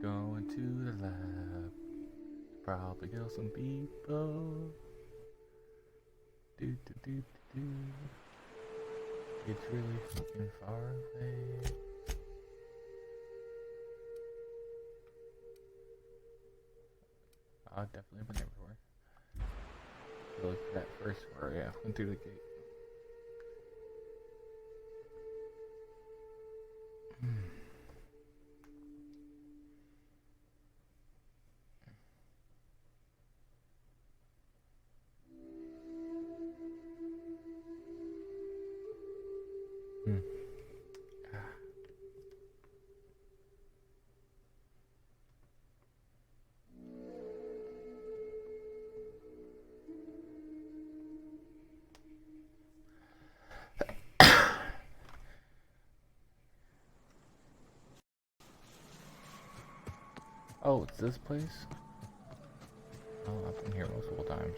Going to the lab. Probably kill some people. Do do do do do. It's really fucking far away. I've definitely been there before. So like that first where went through the gate. Oh, it's this place? Oh, I've been here multiple times.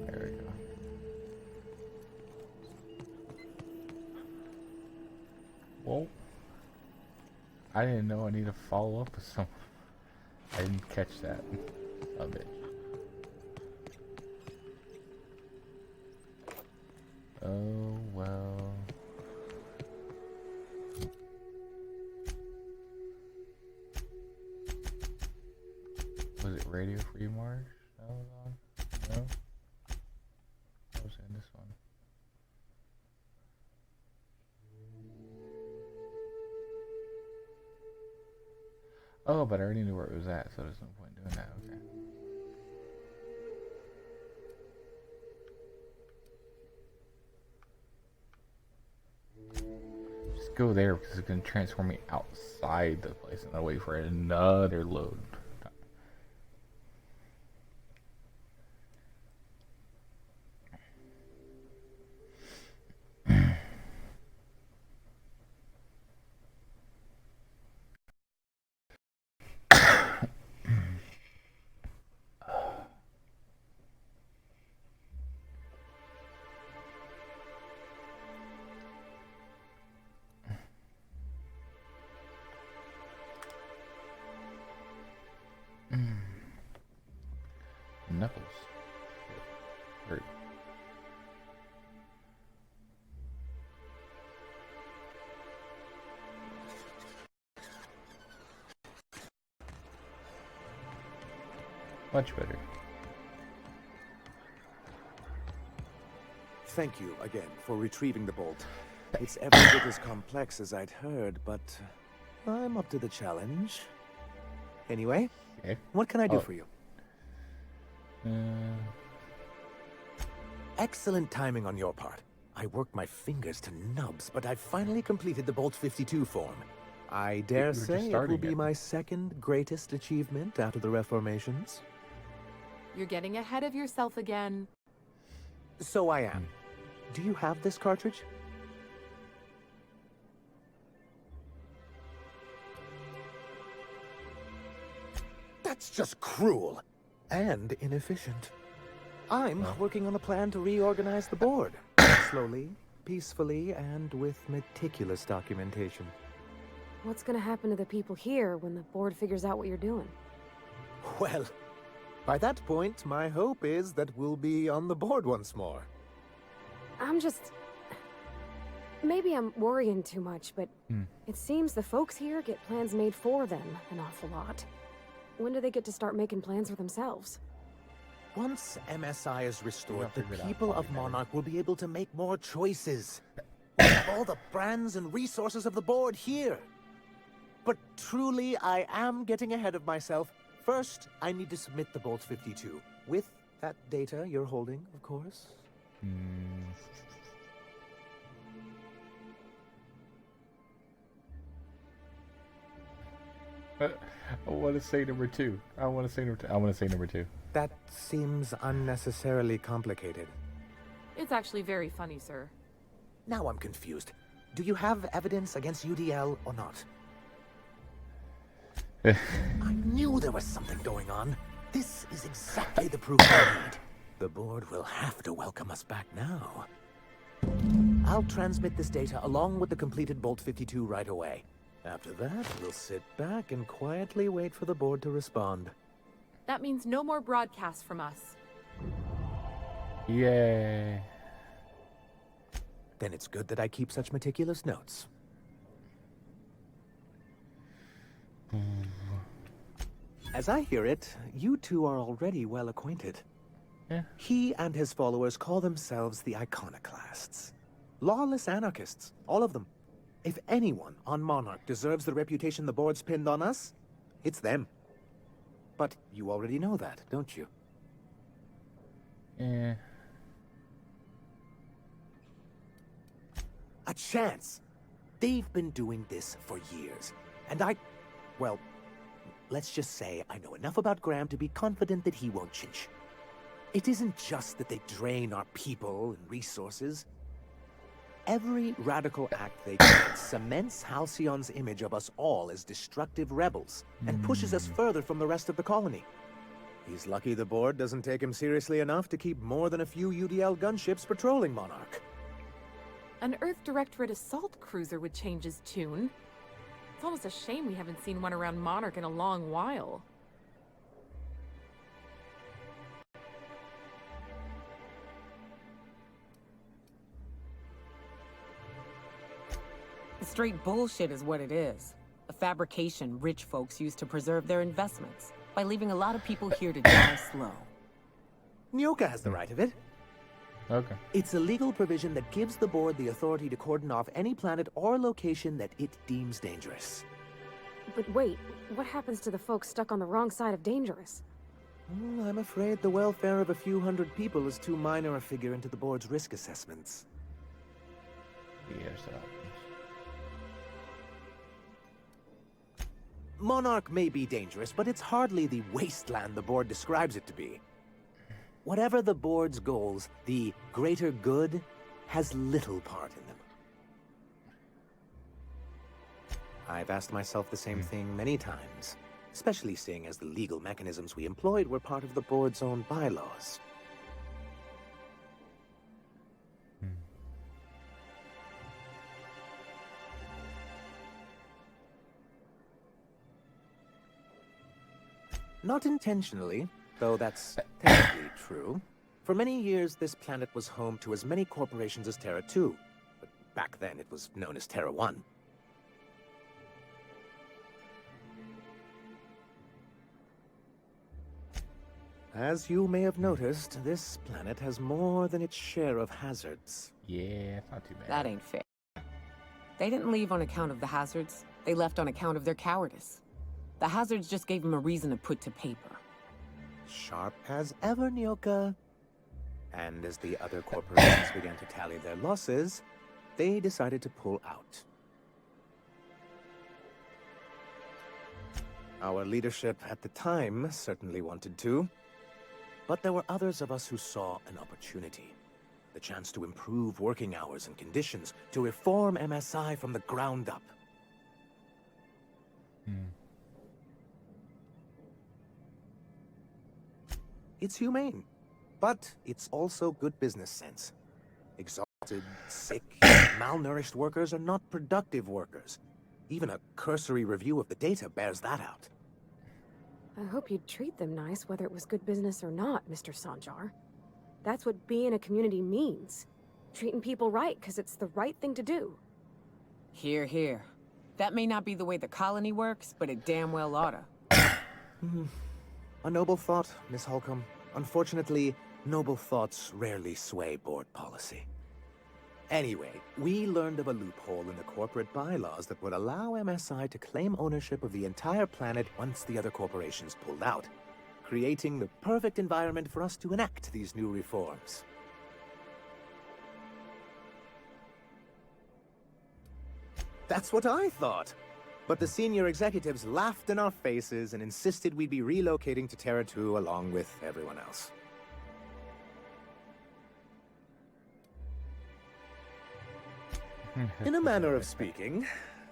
There we go. Well, I didn't know I need to follow up with someone. I didn't catch that of it. Oh well. Was it Radio Free Marsh? That was on? No? I was in this one. Oh, but I already knew where it was at, so there's no point doing that. Okay. Just go there because it's going to transform me outside the place and I'll wait for another load. Knuckles. Hurt. Much better. Thank you again for retrieving the bolt. It's every bit as complex as I'd heard, but I'm up to the challenge. Anyway, Okay. what can I do for you? Excellent timing on your part. I worked my fingers to nubs, but I finally completed the Bolt 52 form. I dare say it will be my second greatest achievement out of the Reformations. You're getting ahead of yourself again. So I am. Do you have this cartridge? That's just cruel and inefficient. I'm working on a plan to reorganize the board. Slowly, peacefully, and with meticulous documentation. What's gonna happen to the people here when the board figures out what you're doing? Well, by that point, my hope is that we'll be on the board once more. Maybe I'm worrying too much, but it seems the folks here get plans made for them an awful lot. When do they get to start making plans for themselves? Once MSI is restored, the figure it out. people I'll of be better. Monarch will be able to make more choices. We have all the brands and resources of the board here. But truly, I am getting ahead of myself. First, I need to submit the Bolt 52. With that data you're holding, of course. Hmm. I want to say number two. I want to say number two. That seems unnecessarily complicated. It's actually very funny, sir. Now I'm confused. Do you have evidence against UDL or not? I knew there was something going on. This is exactly the proof I need. The board will have to welcome us back now. I'll transmit this data along with the completed Bolt 52 right away. After that, we'll sit back and quietly wait for the board to respond. That means no more broadcasts from us. Yay. Then it's good that I keep such meticulous notes. As I hear it, you two are already well acquainted. Yeah. He and his followers call themselves the Iconoclasts. Lawless anarchists, all of them. If anyone on Monarch deserves the reputation the board's pinned on us, it's them. But you already know that, don't you? Yeah. A chance. They've been doing this for years. And well, let's just say I know enough about Graham to be confident that he won't chinch. It isn't just that they drain our people and resources. Every radical act they commit cements Halcyon's image of us all as destructive rebels and pushes us further from the rest of the colony. He's lucky the board doesn't take him seriously enough to keep more than a few UDL gunships patrolling Monarch. An Earth Directorate assault cruiser would change his tune. It's almost a shame we haven't seen one around Monarch in a long while. Straight bullshit is what it is. A fabrication rich folks use to preserve their investments by leaving a lot of people here to die slow. Nyoka has the right of it. Okay. It's a legal provision that gives the board the authority to cordon off any planet or location that it deems dangerous. But wait, what happens to the folks stuck on the wrong side of dangerous? I'm afraid the welfare of a few hundred people is too minor a figure into the board's risk assessments. Yes, Monarch may be dangerous, but it's hardly the wasteland the board describes it to be. Whatever the board's goals, the greater good has little part in them. I've asked myself the same thing many times, especially seeing as the legal mechanisms we employed were part of the board's own bylaws. Not intentionally, though that's technically true. For many years, this planet was home to as many corporations as Terra 2. But back then, it was known as Terra 1. As you may have noticed, this planet has more than its share of hazards. Yeah, it's not too bad. That ain't fair. They didn't leave on account of the hazards. They left on account of their cowardice. The hazards just gave them a reason to put to paper. Sharp as ever, Nyoka. And as the other corporations began to tally their losses, they decided to pull out. Our leadership at the time certainly wanted to. But there were others of us who saw an opportunity. The chance to improve working hours and conditions, to reform MSI from the ground up. It's humane, but it's also good business sense. Exhausted, sick, malnourished workers are not productive workers. Even a cursory review of the data bears that out. I hope you'd treat them nice, whether it was good business or not, Mr. Sanjar. That's what being a community means. Treating people right, because it's the right thing to do. Here, here. That may not be the way the colony works, but it damn well oughta. A noble thought, Miss Holcomb. Unfortunately, noble thoughts rarely sway board policy. Anyway, we learned of a loophole in the corporate bylaws that would allow MSI to claim ownership of the entire planet once the other corporations pulled out, creating the perfect environment for us to enact these new reforms. That's what I thought. But the senior executives laughed in our faces and insisted we'd be relocating to Terra 2 along with everyone else. In a manner of speaking,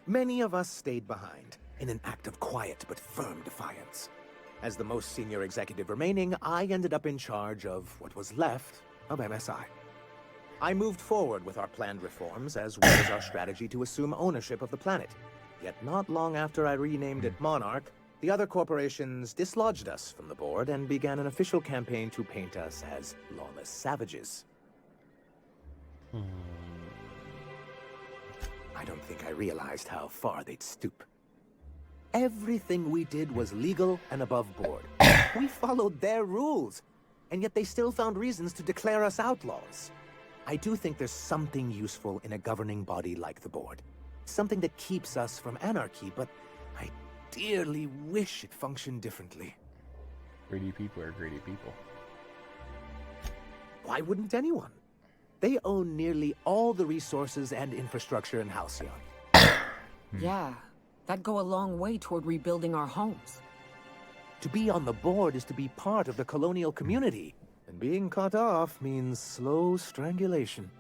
many of us stayed behind, in an act of quiet but firm defiance. As the most senior executive remaining, I ended up in charge of what was left of MSI. I moved forward with our planned reforms, as well as our strategy to assume ownership of the planet. Yet not long after I renamed it Monarch, the other corporations dislodged us from the board and began an official campaign to paint us as lawless savages. I don't think I realized how far they'd stoop. Everything we did was legal and above board. We followed their rules, and yet they still found reasons to declare us outlaws. I do think there's something useful in a governing body like the board. Something that keeps us from anarchy, but I dearly wish it functioned differently. Greedy people are greedy people. Why wouldn't anyone? They own nearly all the resources and infrastructure in Halcyon. Yeah, that'd go a long way toward rebuilding our homes. To be on the board is to be part of the colonial community, and being cut off means slow strangulation.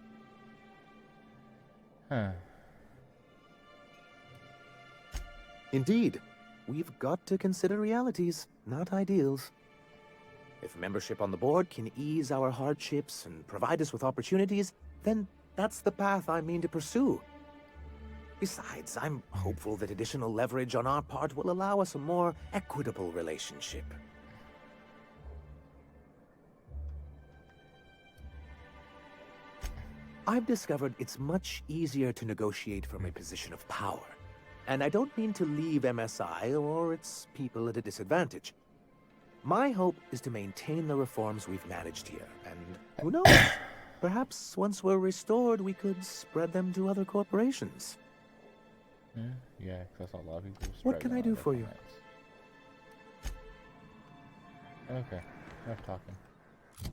Huh. Indeed, we've got to consider realities, not ideals. If membership on the board can ease our hardships and provide us with opportunities, then that's the path I mean to pursue. Besides, I'm hopeful that additional leverage on our part will allow us a more equitable relationship. I've discovered it's much easier to negotiate from a position of power. And I don't mean to leave MSI or its people at a disadvantage. My hope is to maintain the reforms we've managed here, and who knows? Perhaps once we're restored, we could spread them to other corporations. Yeah, because a lot of people. What can I do for you? Okay, enough talking.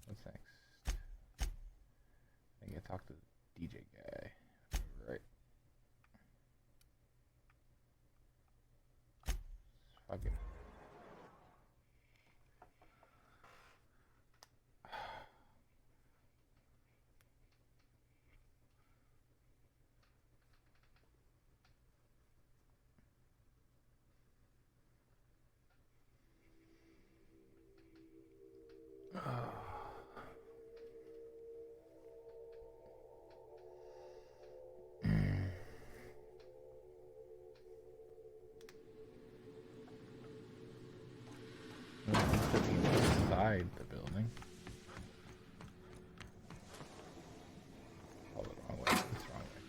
What's next? I think I talked to the DJ guy. Right. Fucking. Inside the building. Oh, the wrong way. It's the wrong way.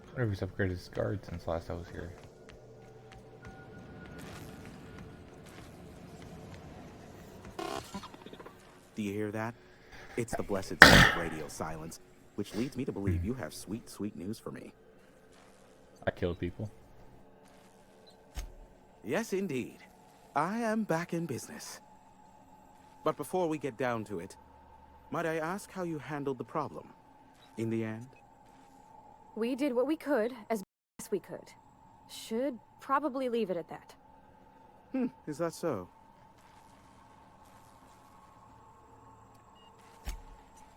I wonder if he's upgraded his guard since last I was here. Do you hear that? It's the blessed sound of radio silence, which leads me to believe you have sweet, sweet news for me. I killed people. Yes, indeed. I am back in business. But before we get down to it, might I ask how you handled the problem? In the end? We did what we could, as best we could. Should probably leave it at that. Is that so?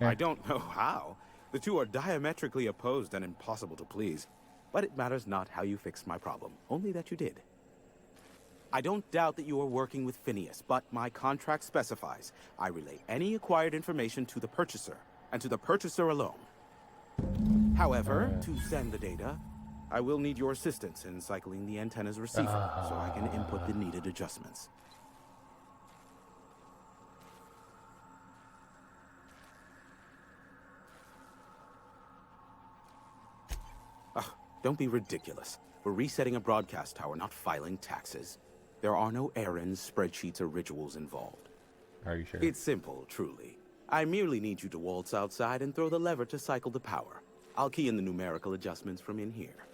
Yeah. I don't know how. The two are diametrically opposed and impossible to please. But it matters not how you fixed my problem, only that you did. I don't doubt that you are working with Phineas, but my contract specifies I relay any acquired information to the purchaser, and to the purchaser alone. However, to send the data, I will need your assistance in cycling the antenna's receiver so I can input the needed adjustments. Don't be ridiculous. We're resetting a broadcast tower, not filing taxes. There are no errands, spreadsheets, or rituals involved. Are you sure? It's simple, truly. I merely need you to waltz outside and throw the lever to cycle the power. I'll key in the numerical adjustments from in here.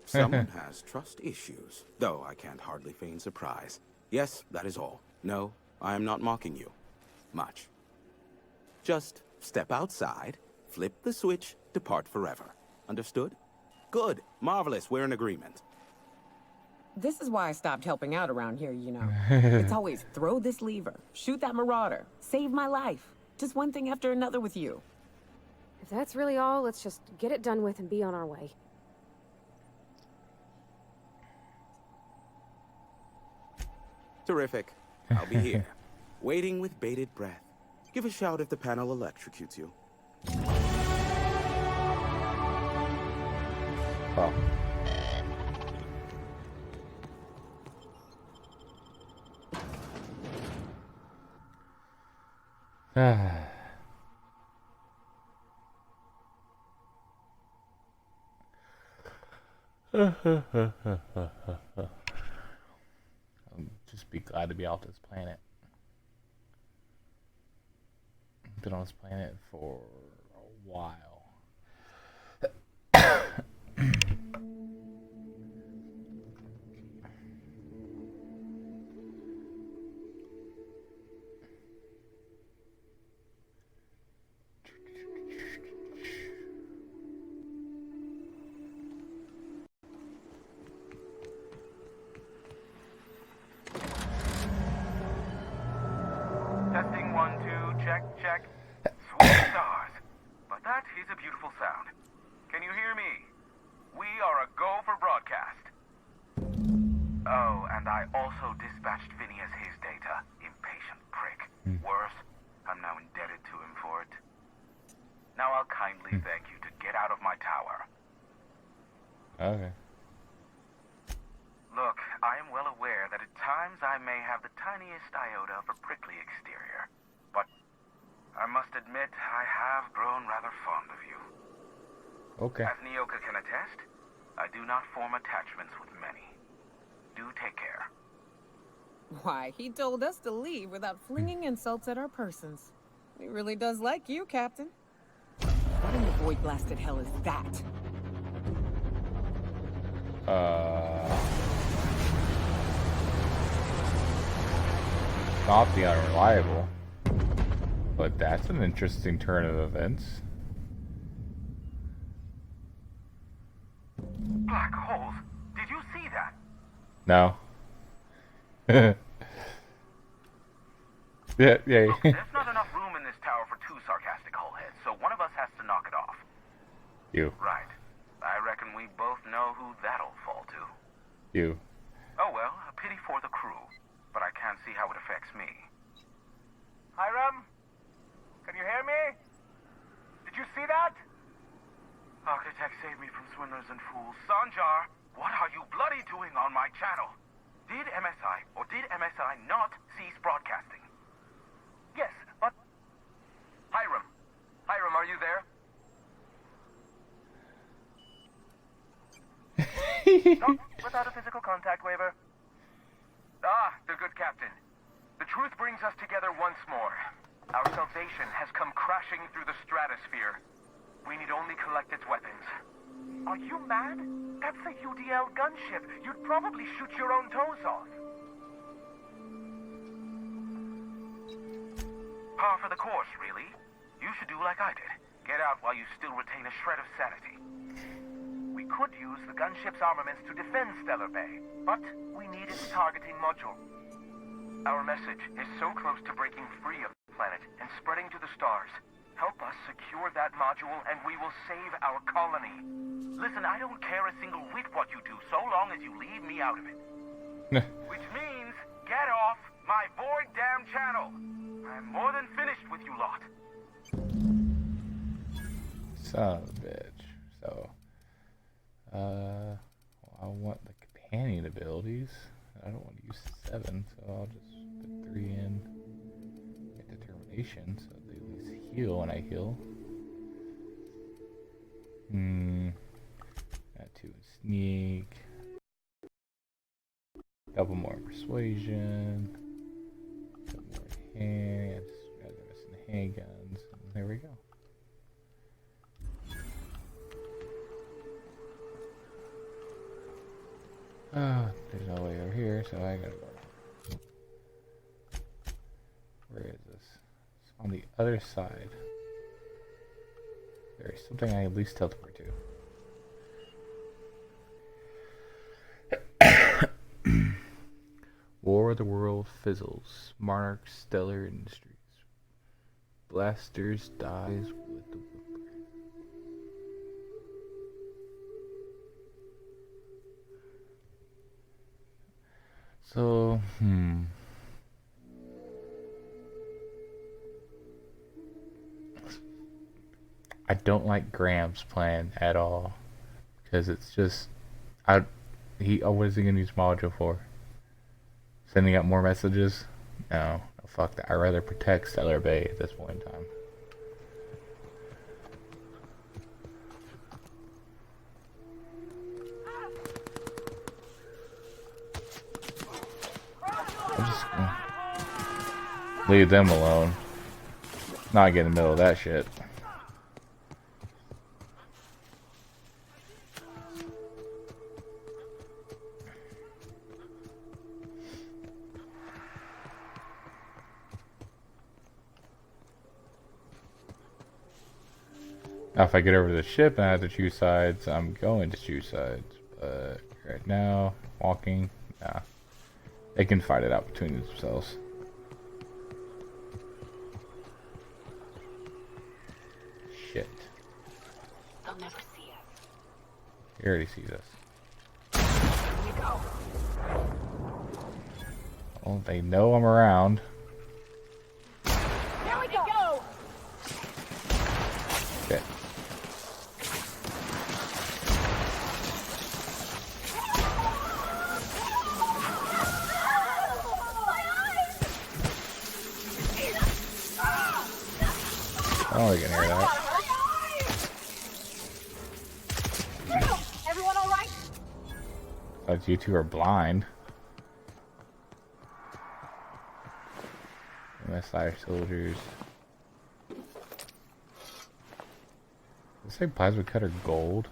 Someone has trust issues, though I can't hardly feign surprise. Yes, that is all. No, I am not mocking you. Much. Just step outside, flip the switch, depart forever. Understood? Good. Marvelous. We're in agreement. This is why I stopped helping out around here, you know. It's always throw this lever, shoot that marauder, save my life. Just one thing after another with you. If that's really all, let's just get it done with and be on our way. Terrific. I'll be here, waiting with bated breath. Give a shout if the panel electrocutes you. Oh. I'll just be glad to be off this planet. I've been on this planet for a while. Testing 1, 2, check, check. Sweet stars. But that is a beautiful sound. Can you hear me? We are a go for broadcast. Oh, and I also dispatched Phineas his data. Impatient prick. Worse, I'm now indebted to him for it. Now I'll kindly beg you to get out of my tower. Okay. Look, I am well aware that at times I may have the tiniest iota of a prickly exterior, but I must admit I have grown rather fond of you. Okay. As Nyoka can attest, I do not form attachments with many. Do take care. Why, he told us to leave without flinging insults at our persons. He really does like you, Captain. What in the void-blasted hell is that? Not the unreliable, but that's an interesting turn of events. Black holes. Did you see that? No. Yeah. Look, there's not enough room in this tower for two sarcastic hullheads, so one of us has to knock it off. You. Right. I reckon we both know who that'll fall to. You. Oh well, a pity for the crew, but I can't see how it affects me. Hiram? Can you hear me? Did you see that? Architect, save me from swindlers and fools. Sanjar, what are you bloody doing on my channel? Did MSI or did MSI not cease broadcasting? Yes, but... Hiram, are you there? Not without a physical contact waiver. Ah, the good captain. The truth brings us together once more. Our salvation has come crashing through the stratosphere. We need only collect its weapons. Are you mad? That's a UDL gunship. You'd probably shoot your own toes off. Par for the course, really. You should do like I did. Get out while you still retain a shred of sanity. We could use the gunship's armaments to defend Stellar Bay, but we need its targeting module. Our message is so close to breaking free of the planet and spreading to the stars. Help us secure that module and we will save our colony. Listen, I don't care a single whit what you do, so long as you leave me out of it. Which means, get off my void damn channel. I'm more than finished with you lot. Son of a bitch. So, I want the companion abilities. I don't want to use 7, so I'll just put 3 in. Get determination, so they at least heal when I heal. That 2 in sneak. Double more persuasion. Double more hand. Just grab the rest of the handguns. And there we go. There's no way over here, so I gotta go. Where is this? It's on the other side. There's something I at least teleport to. War of the World fizzles. Monarch Stellar Industries. Blasters dies with the whimper. So, I don't like Graham's plan at all. Because it's just, what is he gonna use module for? Sending out more messages? No, fuck that. I'd rather protect Stellar Bay at this point in time. I'm just leave them alone. Not get in the middle of that shit. Now if I get over to the ship and I have to choose sides, I'm going to choose sides. But right now, walking, nah. They can fight it out between themselves. Shit. They'll never see us. He already sees us. Here we go. Well, they know I'm around. Here we go. Shit. Oh, we can hear that. Everyone all right? But you two are blind. MSI soldiers. Let's say plasma cutter gold.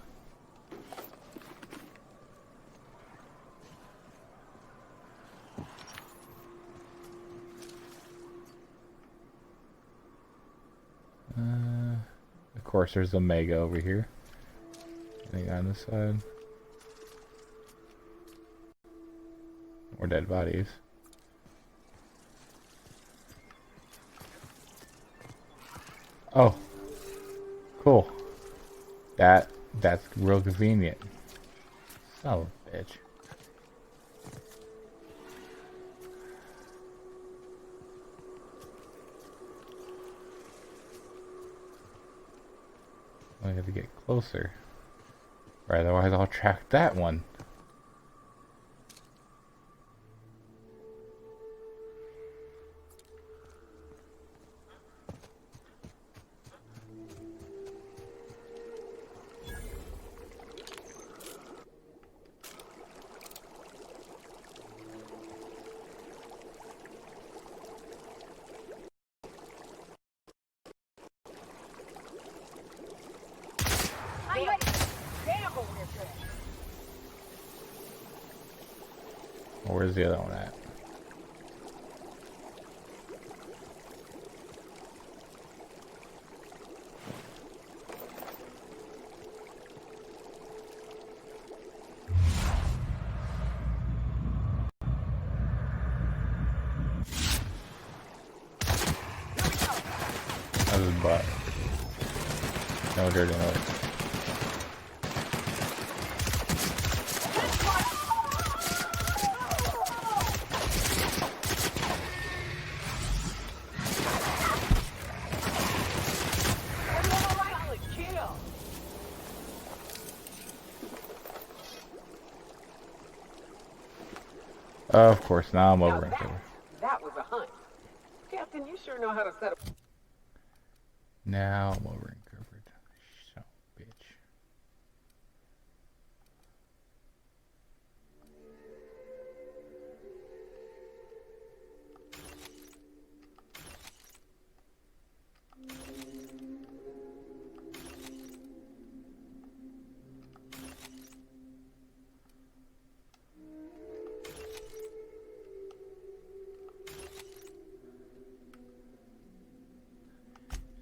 Of course, there's Omega over here. Anything on this side? More dead bodies. Oh, cool. That's real convenient. Son of a bitch. I have to get closer. Or otherwise I'll track that one. Where's the other one at? That was his butt. No dirty noise. Of course, now I'm over in cover. That was a hunt. Captain, you sure know how to set up. Now I'm over in covered. So, bitch.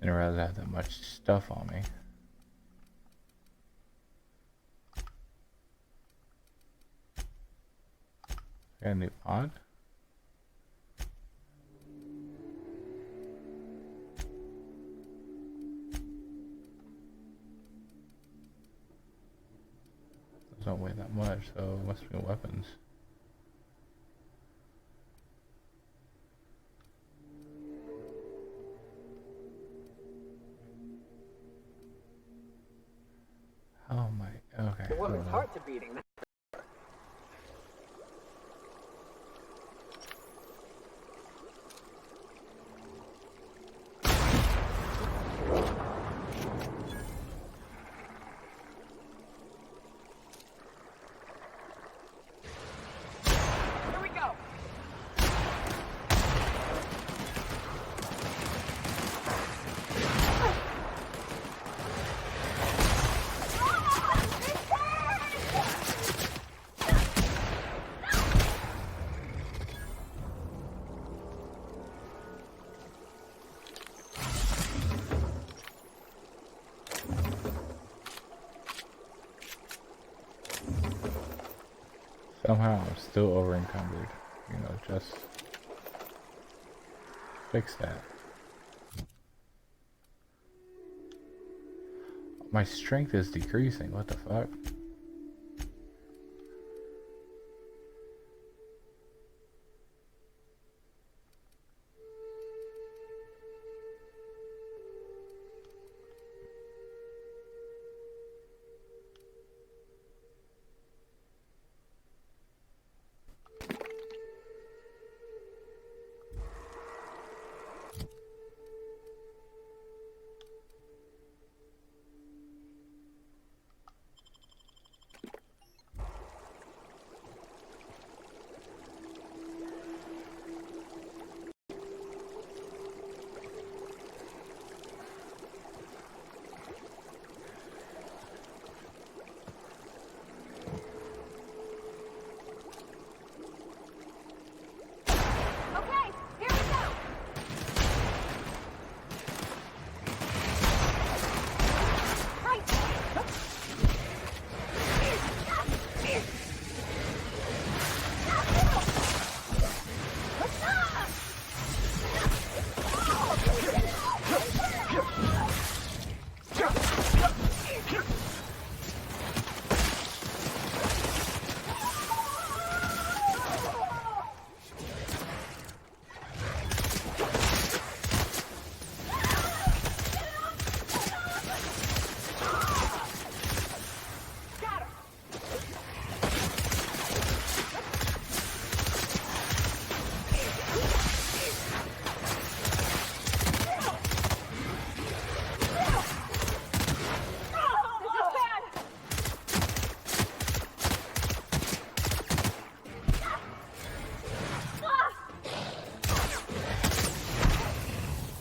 Didn't realize I had that much stuff on me. Got a new pod? Those don't weigh that much, so it must be weapons. Oh my, okay. The woman's heart's a beating. Here we go. Somehow I'm still over encumbered. You know, just fix that. My strength is decreasing, what the fuck? Okay, here we go! Right!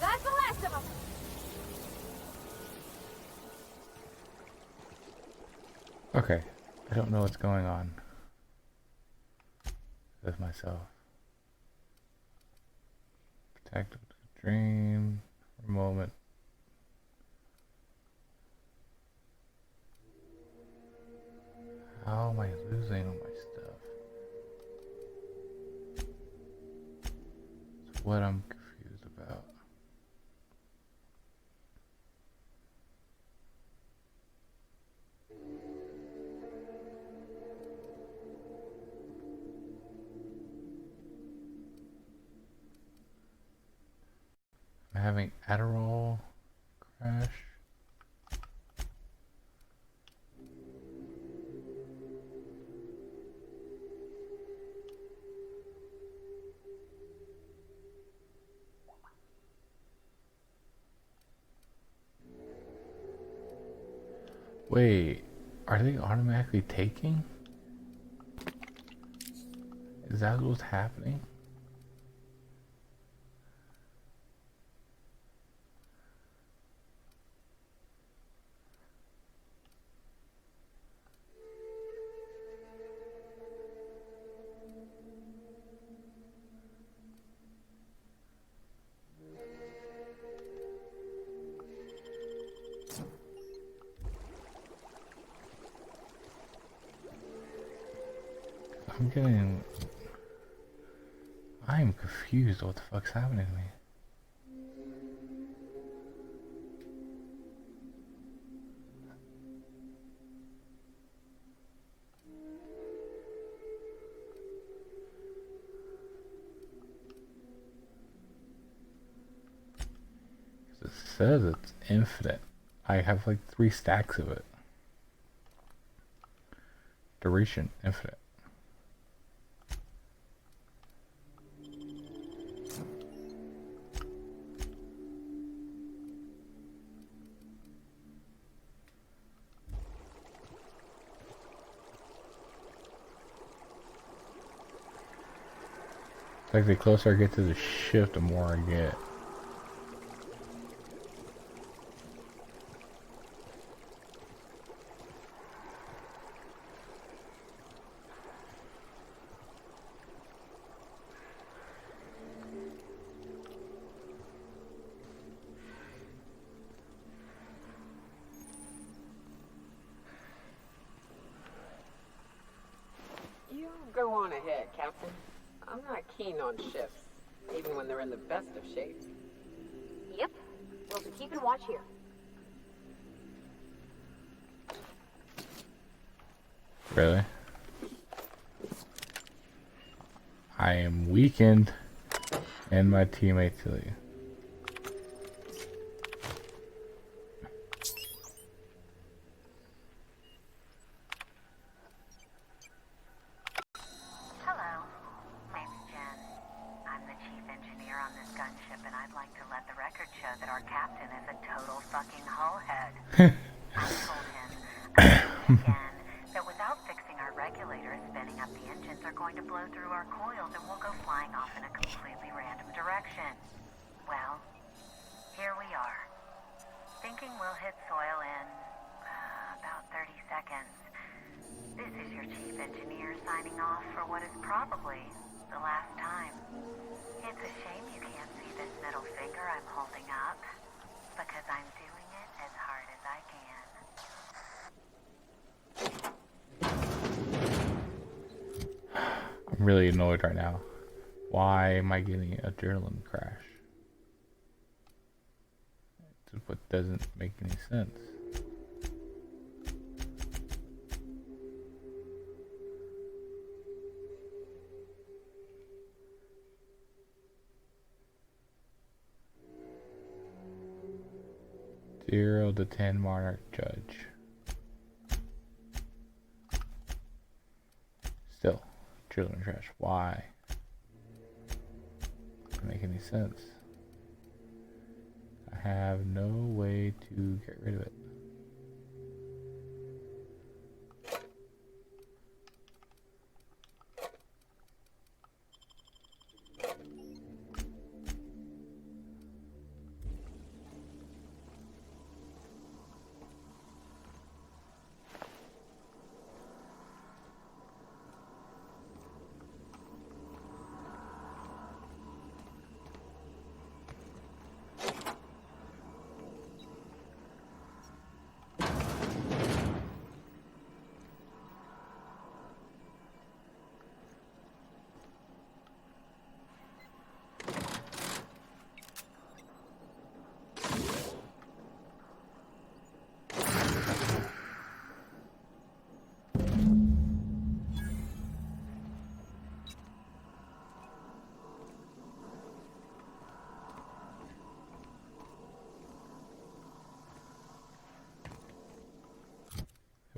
That's the last of them! Okay, I don't know what's going on with myself. Protected dream for a moment. How am I losing all my stuff? It's what I'm confused about. I'm having Adderall crash. Wait, are they automatically taking? Is that what's happening? I'm getting... I am confused what the fuck's happening to me. It says it's infinite. I have like 3 stacks of it. Duration infinite. It's like the closer I get to the shift, the more I get. You go on ahead, Captain. I'm not keen on shifts, even when they're in the best of shape. Yep. We'll be keeping watch here. Really? I am weakened and my teammates leave. Hello, name's Jen. I'm the chief engineer on this gunship, and I'd like to let the record show that our captain is a total fucking hullhead. I told him again that without fixing our regulators, spinning up the engines are going to blow through our coils and we'll go flying off in a completely random direction. Well, here we are. Thinking we'll hit soil in about 30 seconds. This is your chief engineer signing off for what is probably the last time. It's a shame you can't see this middle finger I'm holding up, because I'm doing it as hard as I can. I'm really annoyed right now. Why am I getting an adrenaline crash? It's what doesn't make any sense. Zero to 10 Monarch Judge. Still, children trash. Why? Doesn't make any sense. I have no way to get rid of it.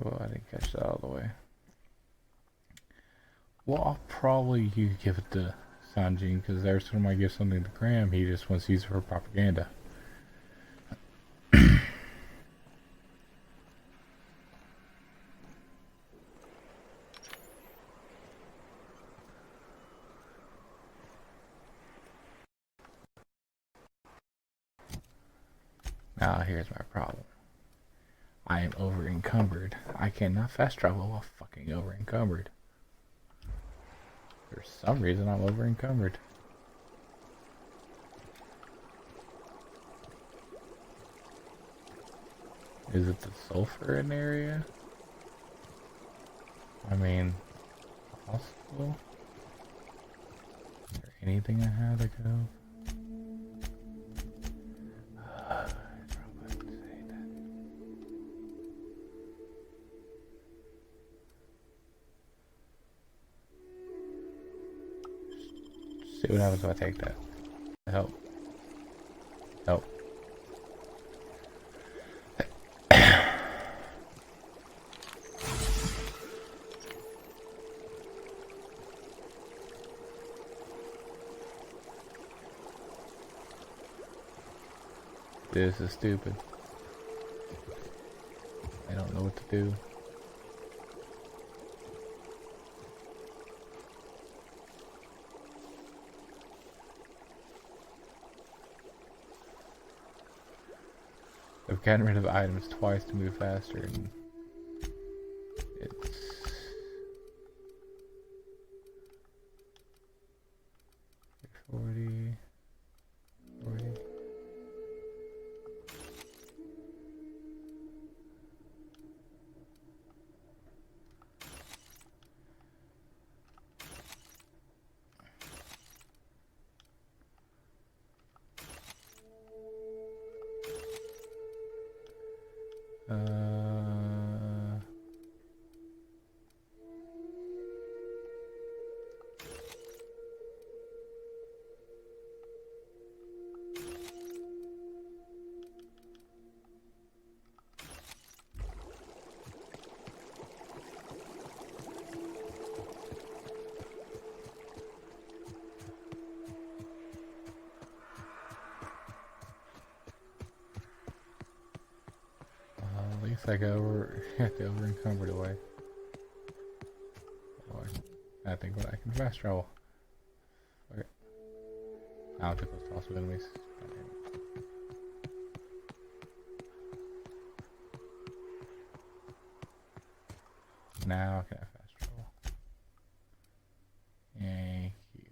Well, I didn't catch that all the way. Well, I'll probably give it to Sanjin, because every time I give something to Graham, he just wants to use it for propaganda. Now here's my problem. I am over encumbered. I cannot fast travel while fucking over encumbered. For some reason I'm over encumbered. Is it the sulfur in the area? I mean, possible? Is there anything I have to go? See what happens if I take that. Help. Help. This is stupid. I don't know what to do. I've gotten rid of items twice to move faster, and it's... $40... At least I got the over encumbered away. Oh, I think I can fast travel. Okay. I don't think those possible enemies. Now can I fast travel? Thank you.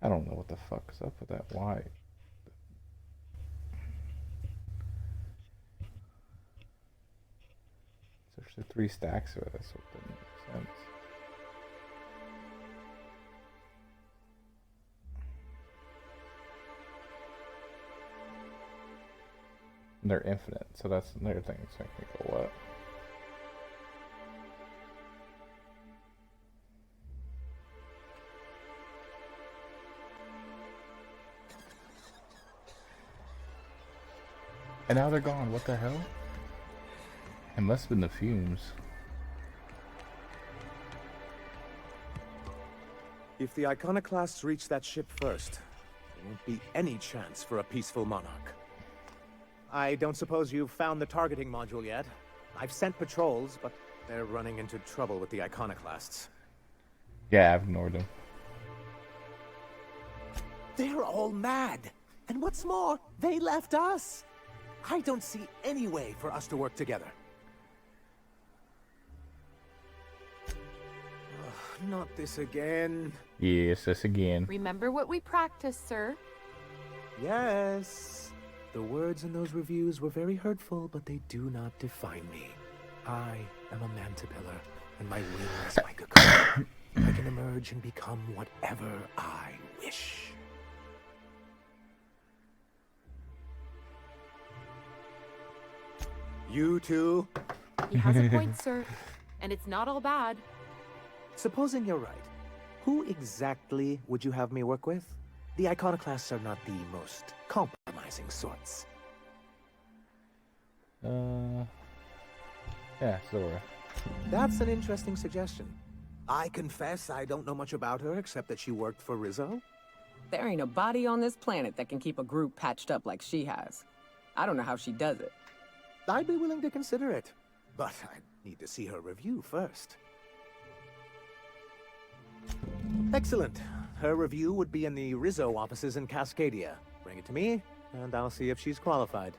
I don't know what the fuck is up with that. Why? There's the 3 stacks of it. That's what doesn't make sense. And they're infinite, so that's another thing that's making me go, what? And now they're gone. What the hell? It must have been the fumes. If the Iconoclasts reach that ship first, there won't be any chance for a peaceful monarch. I don't suppose you've found the targeting module yet. I've sent patrols, but they're running into trouble with the Iconoclasts. Yeah, I've ignored them. They're all mad. And what's more, they left us. I don't see any way for us to work together. Ugh, not this again. Yes, this again. Remember what we practiced, sir. Yes. The words in those reviews were very hurtful, but they do not define me. I am a Mantipillar, and my will is my cocoon. I can emerge and become whatever I wish. You too? He has a point, sir. And it's not all bad. Supposing you're right, who exactly would you have me work with? The Iconoclasts are not the most compromising sorts. Yeah, Zora. That's an interesting suggestion. I confess I don't know much about her except that she worked for Rizzo. There ain't a body on this planet that can keep a group patched up like she has. I don't know how she does it. I'd be willing to consider it, but I need to see her review first. Excellent. Her review would be in the Rizzo offices in Cascadia. Bring it to me, and I'll see if she's qualified.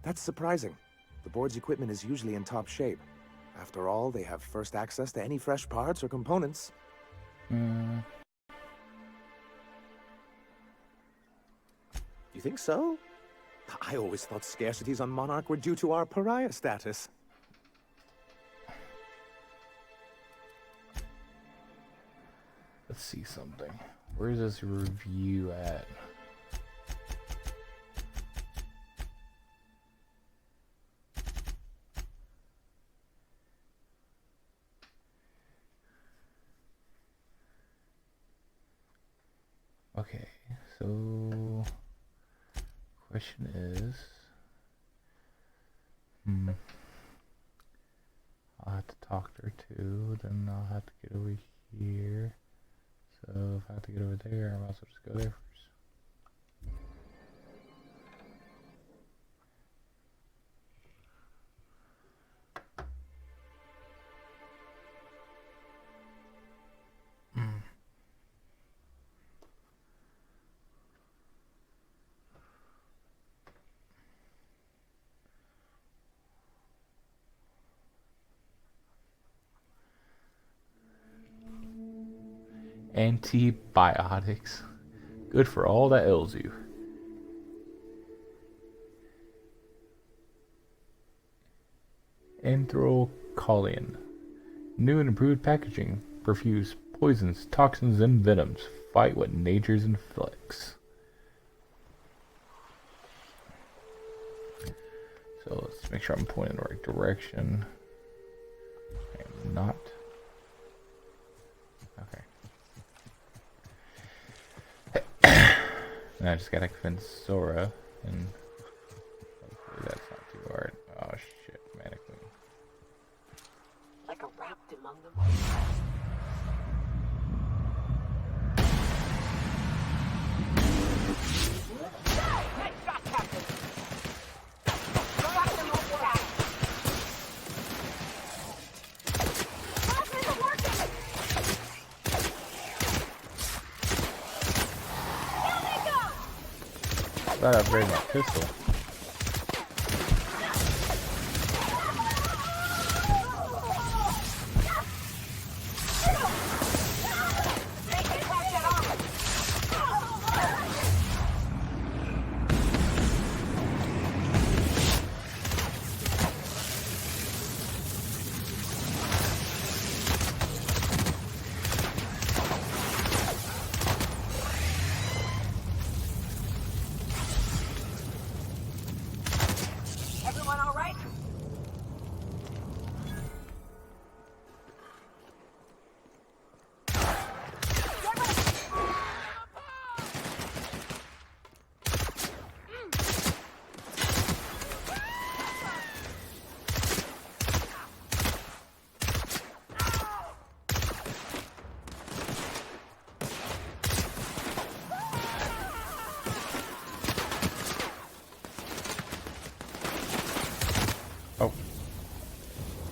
That's surprising. The board's equipment is usually in top shape. After all, they have first access to any fresh parts or components. Hmm. You think so? I always thought scarcities on Monarch were due to our pariah status. Let's see something. Where's this review at? Okay, so question is, I'll have to talk to her too, then I'll have to get over here. So if I have to get over there, I might as well just go there first. Antibiotics. Good for all that ails you. Anthrocholian. New and improved packaging. Perfuse poisons, toxins, and venoms. Fight what nature's inflicts. So let's make sure I'm pointing in the right direction. I am not. Okay. Now I just gotta convince Sora, and hopefully that's not too hard. Oh shit, Mana Queen. Like a wrapped among them. Nice shot, Captain! Got them over that! Plasmas are working! Here they go! Glad I upgraded my pistol. Everyone all right? Oh.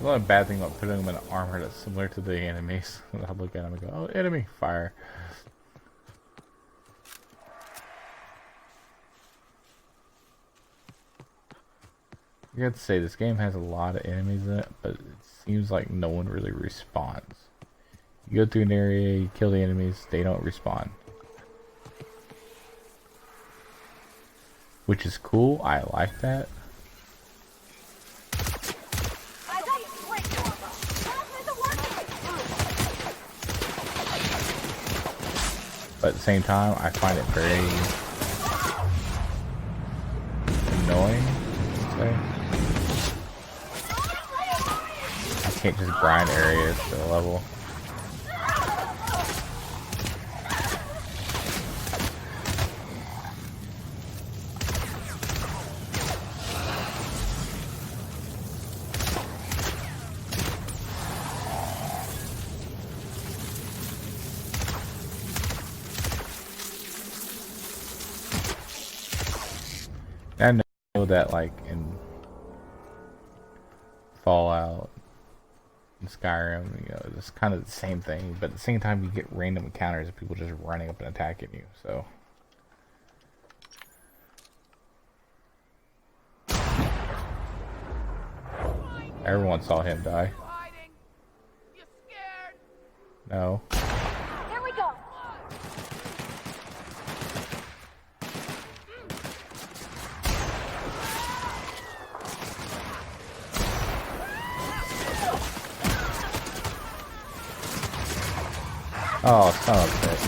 The only bad thing about putting them in armor that's similar to the enemies. I'll look at them and go, oh, enemy, fire. I got to say, this game has a lot of enemies in it, but it seems like no one really respawns. You go through an area, you kill the enemies, they don't respawn. Which is cool, I like that. I got you great, Norma. Plasmas are working! But at the same time, I find it very annoying, say. I can't just grind areas to a level. I know that, like, in Fallout and Skyrim, you know, it's kind of the same thing, but at the same time you get random encounters of people just running up and attacking you, so. Everyone saw him die. Hiding. You scared? No. Here we go. Oh, son of a bitch.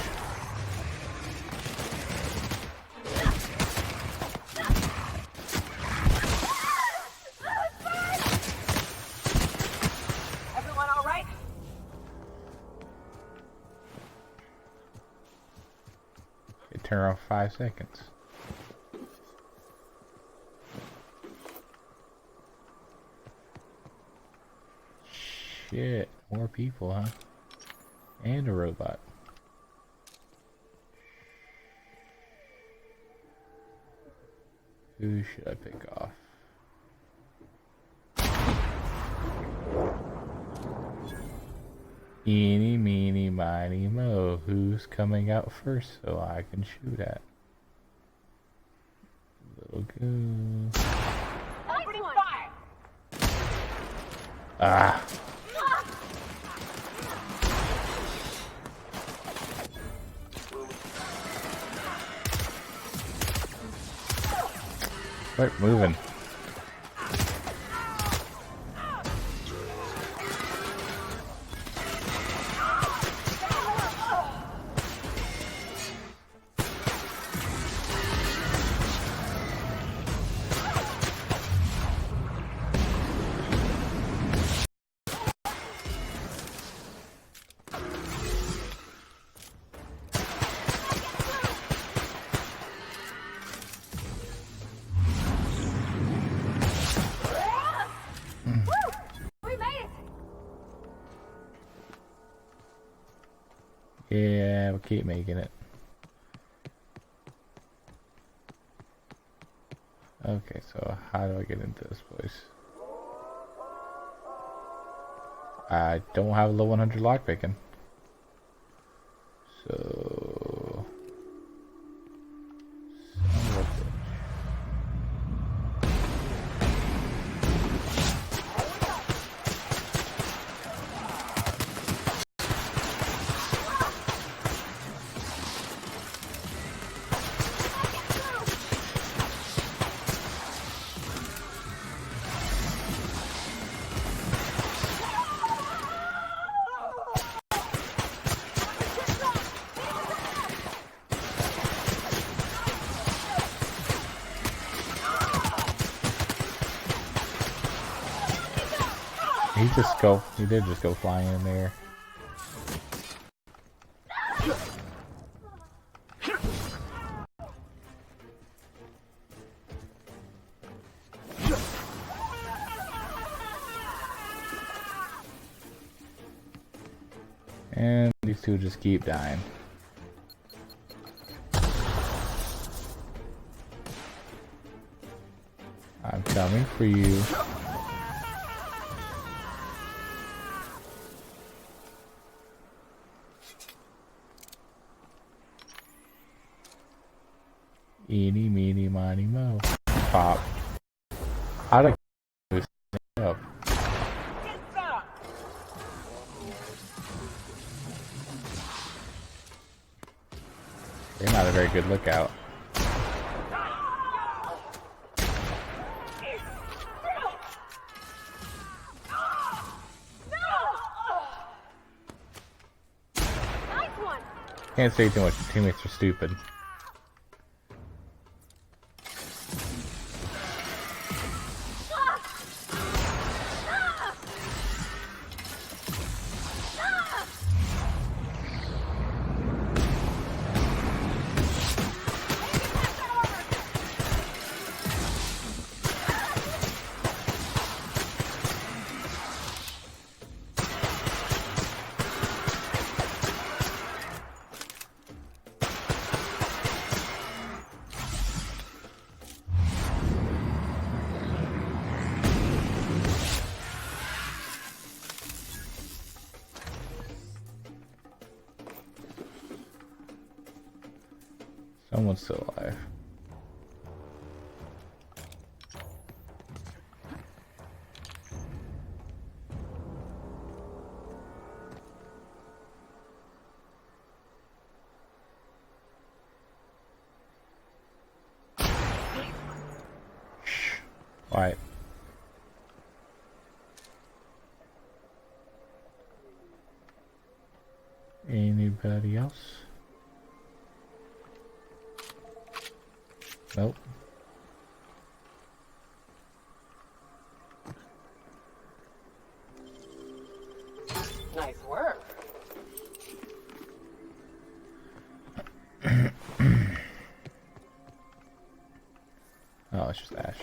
Everyone all right? It turned off 5 seconds. Shit, more people, huh? And a robot. Who should I pick off? Eeny, meeny, miny, mo. Who's coming out first so I can shoot at? Little goo. Opening fire. Ah! Start moving. We made it. Yeah, we'll keep making it. Okay, so how do I get into this place? I don't have a level 100 lockpicking. So... son of a bitch. He did just go flying in there. And these two just keep dying. I'm coming for you. Eeny, meeny, miny, mo. Pop. How do I this up? They're not a very good lookout. Nice one. Can't say too much, teammates are stupid. Someone's still alive. Quiet. Anybody else? Nope. Nice work. Oh, it's just Ash.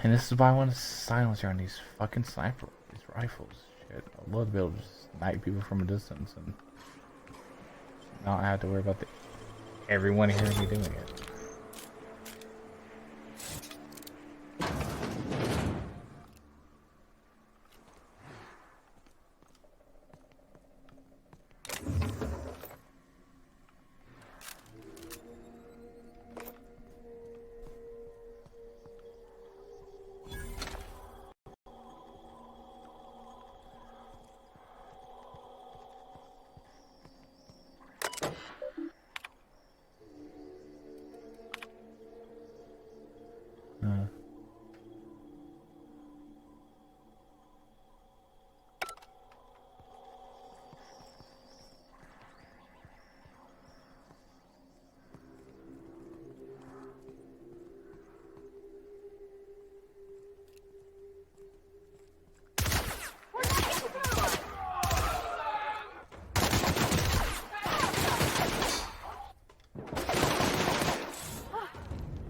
And this is why I want to silence you on these fucking these rifles. Shit, I'd love to be able to just snipe people from a distance and not have to worry about everyone hearing me doing it.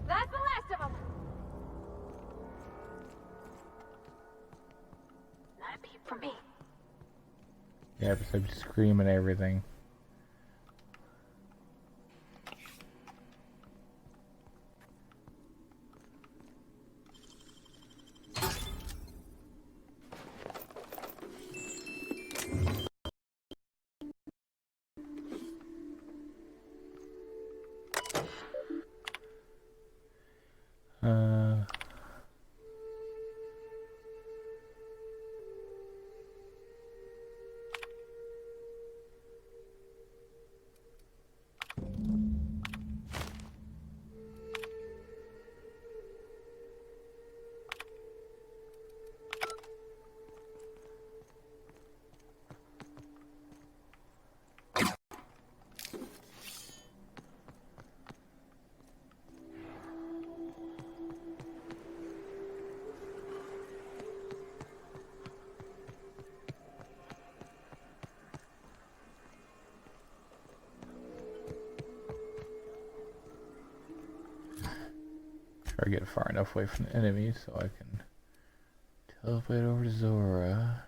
That's the last of them. Not a peep from me. Yeah, besides screaming and everything. Try to get far enough away from the enemy so I can teleport over to Zora.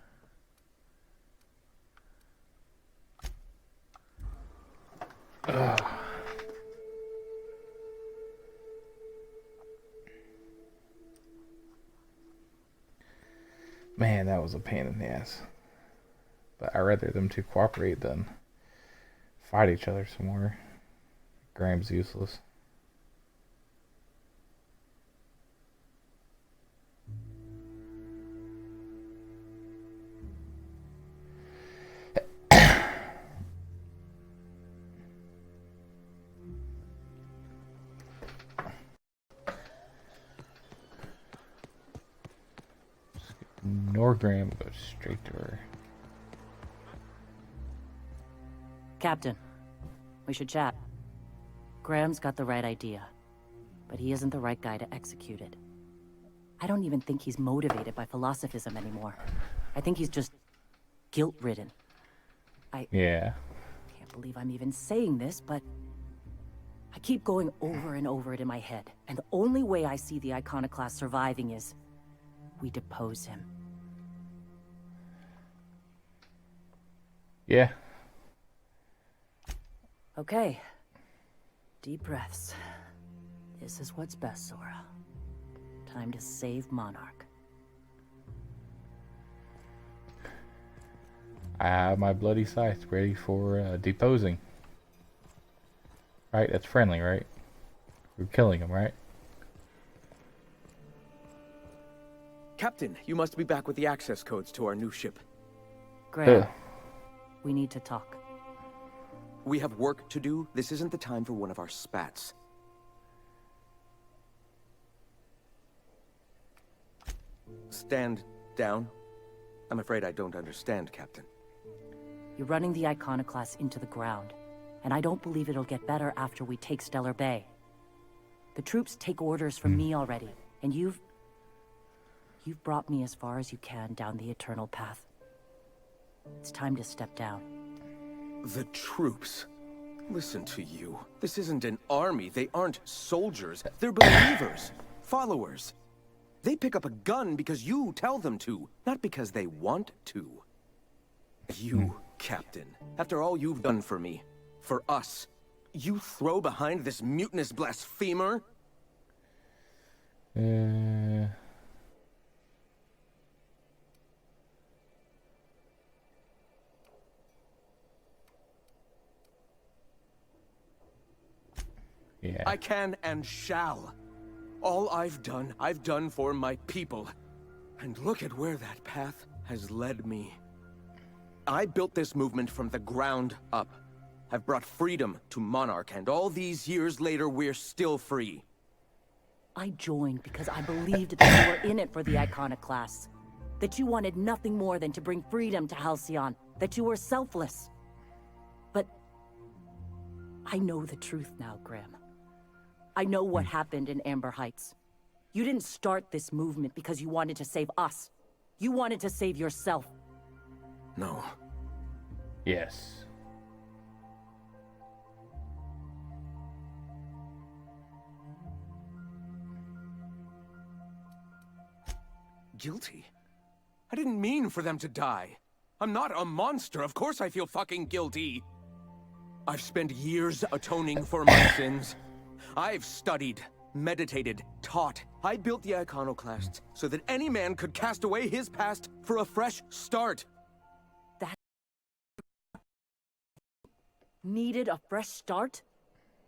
Ugh. Man, that was a pain in the ass. But I'd rather them two cooperate than fight each other some more. Graham's useless. Ignore Graham, go straight to her. Captain, we should chat. Graham's got the right idea, but he isn't the right guy to execute it. I don't even think he's motivated by philosophism anymore. I think he's just guilt-ridden. Yeah. Can't believe I'm even saying this, but I keep going over and over it in my head, and the only way I see the Iconoclast surviving is we depose him. Yeah. Okay. Deep breaths. This is what's best, Zora. Time to save Monarch. I have my bloody scythe ready for deposing. Right? That's friendly, right? We're killing him, right? Captain, you must be back with the access codes to our new ship. Graham, we need to talk. We have work to do. This isn't the time for one of our spats. Stand down. I'm afraid I don't understand, Captain. You're running the Iconoclast into the ground, and I don't believe it'll get better after we take Stellar Bay. The troops take orders from me already, and you've brought me as far as you can down the Eternal Path. It's time to step down. The troops. Listen to you. This isn't an army. They aren't soldiers. They're believers. Followers. They pick up a gun because you tell them to, not because they want to. You, Captain, after all you've done for me, for us, you throw behind this mutinous blasphemer? Yeah. I can and shall. All I've done for my people. And look at where that path has led me. I built this movement from the ground up. I've brought freedom to Monarch, and all these years later, we're still free. I joined because I believed that you were in it for the Iconoclasts. That you wanted nothing more than to bring freedom to Halcyon. That you were selfless. But I know the truth now, Graham. I know what happened in Amber Heights. You didn't start this movement because you wanted to save us. You wanted to save yourself. No. Yes. Guilty? I didn't mean for them to die. I'm not a monster. Of course I feel fucking guilty. I've spent years atoning for my sins. I've studied, meditated, taught. I built the Iconoclasts so that any man could cast away his past for a fresh start. That needed a fresh start?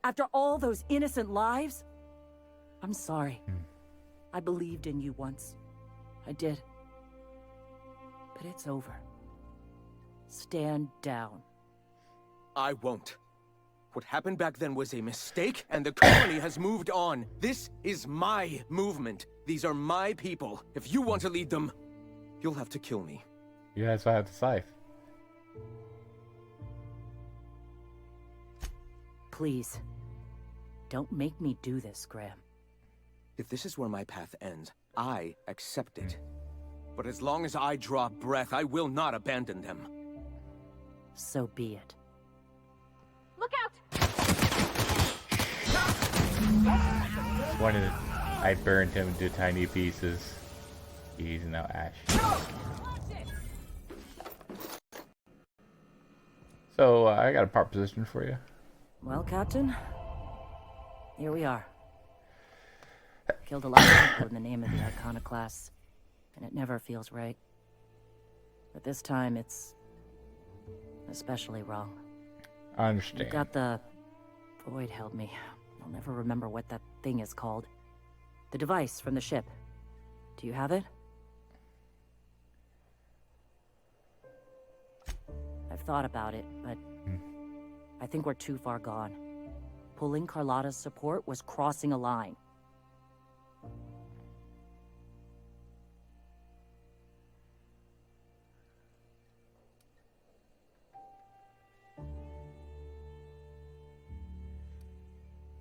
After all those innocent lives? I'm sorry. I believed in you once. I did. But it's over. Stand down. I won't. What happened back then was a mistake, and the colony has moved on. This is my movement. These are my people. If you want to lead them, you'll have to kill me. Yeah, that's why I have the scythe. Please. Don't make me do this, Graham. If this is where my path ends, I accept it. But as long as I draw breath, I will not abandon them. So be it. Look out! I burned him into tiny pieces. He's now ash. So, I got a part position for you. Well, Captain, here we are. Killed a lot of people in the name of the Iconoclasts, and it never feels right. But this time, it's especially wrong. I understand. You got the... Void held me. I'll never remember what that thing is called. The device from the ship. Do you have it? I've thought about it, but I think we're too far gone. Pulling Carlotta's support was crossing a line.